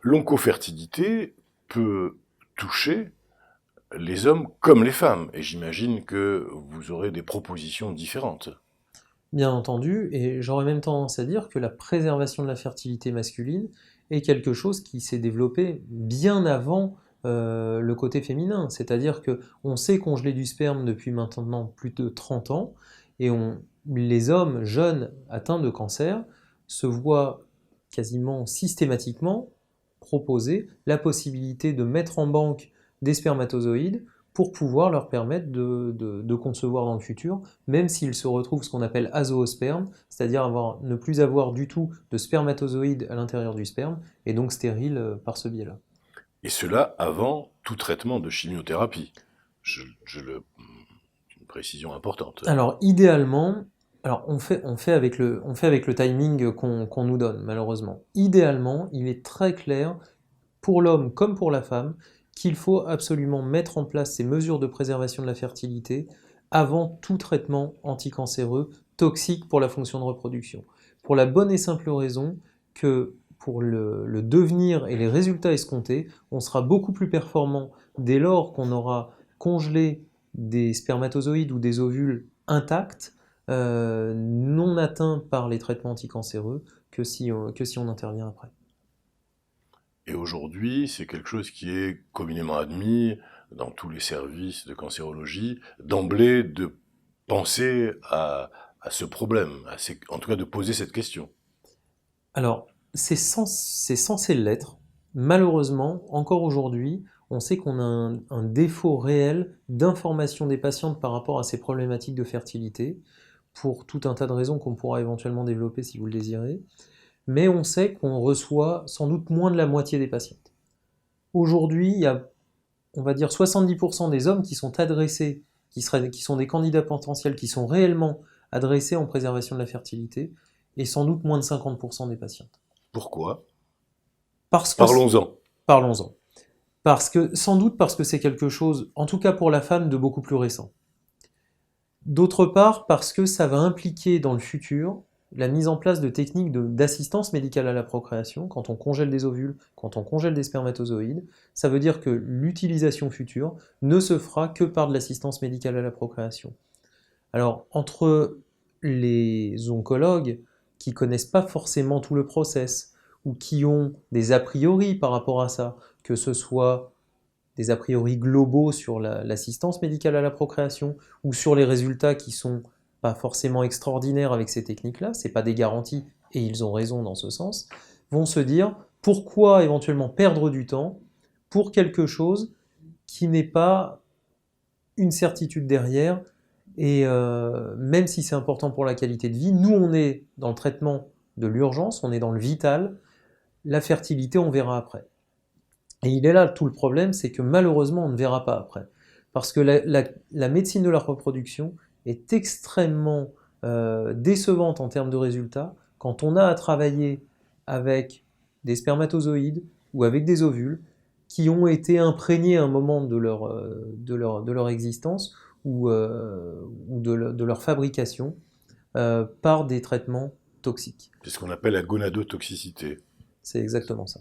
l'oncofertilité peut toucher les hommes comme les femmes, et j'imagine que vous aurez des propositions différentes. Bien entendu, et j'aurais même tendance à dire que la préservation de la fertilité masculine est quelque chose qui s'est développé bien avant le côté féminin. C'est-à-dire que on sait congeler du sperme depuis maintenant plus de 30 ans, et les hommes jeunes atteints de cancer se voient quasiment systématiquement proposer la possibilité de mettre en banque des spermatozoïdes pour pouvoir leur permettre de concevoir dans le futur, même s'ils se retrouvent ce qu'on appelle azoospermes, c'est-à-dire ne plus avoir du tout de spermatozoïdes à l'intérieur du sperme, et donc stérile par ce biais-là. Et cela avant tout traitement de chimiothérapie. Une précision importante. Alors idéalement, on fait avec le timing qu'on nous donne, malheureusement. Idéalement, il est très clair, pour l'homme comme pour la femme, qu'il faut absolument mettre en place ces mesures de préservation de la fertilité avant tout traitement anticancéreux toxique pour la fonction de reproduction. Pour la bonne et simple raison que pour le devenir et les résultats escomptés, on sera beaucoup plus performant dès lors qu'on aura congelé des spermatozoïdes ou des ovules intacts, non atteints par les traitements anticancéreux, que si on intervient après. Et aujourd'hui, c'est quelque chose qui est communément admis dans tous les services de cancérologie, d'emblée de penser à ce problème, en tout cas de poser cette question. Alors, c'est censé l'être. Malheureusement, encore aujourd'hui, on sait qu'on a un défaut réel d'information des patientes par rapport à ces problématiques de fertilité, pour tout un tas de raisons qu'on pourra éventuellement développer si vous le désirez, mais on sait qu'on reçoit sans doute moins de la moitié des patientes. Aujourd'hui, il y a, on va dire, 70% des hommes qui sont adressés, qui sont des candidats potentiels, qui sont réellement adressés en préservation de la fertilité, et sans doute moins de 50% des patientes. Pourquoi? Parce que, Parlons-en. parlons-en. Sans doute parce que c'est quelque chose, en tout cas pour la femme, de beaucoup plus récent. D'autre part, parce que ça va impliquer dans le futur la mise en place de techniques d'assistance médicale à la procréation, quand on congèle des ovules, quand on congèle des spermatozoïdes. Ça veut dire que l'utilisation future ne se fera que par de l'assistance médicale à la procréation. Alors, entre les oncologues qui connaissent pas forcément tout le process, ou qui ont des a priori par rapport à ça, que ce soit des a priori globaux sur l'assistance médicale à la procréation, ou sur les résultats qui sont pas forcément extraordinaires avec ces techniques-là, c'est pas des garanties, et ils ont raison dans ce sens, vont se dire pourquoi éventuellement perdre du temps pour quelque chose qui n'est pas une certitude derrière, et même si c'est important pour la qualité de vie, nous on est dans le traitement de l'urgence, on est dans le vital, la fertilité on verra après. Et il est là tout le problème, c'est que malheureusement on ne verra pas après. Parce que la médecine de la reproduction est extrêmement décevante en termes de résultats quand on a à travailler avec des spermatozoïdes ou avec des ovules qui ont été imprégnés à un moment de leur existence, ou de leur fabrication par des traitements toxiques. C'est ce qu'on appelle la gonadotoxicité. C'est exactement ça.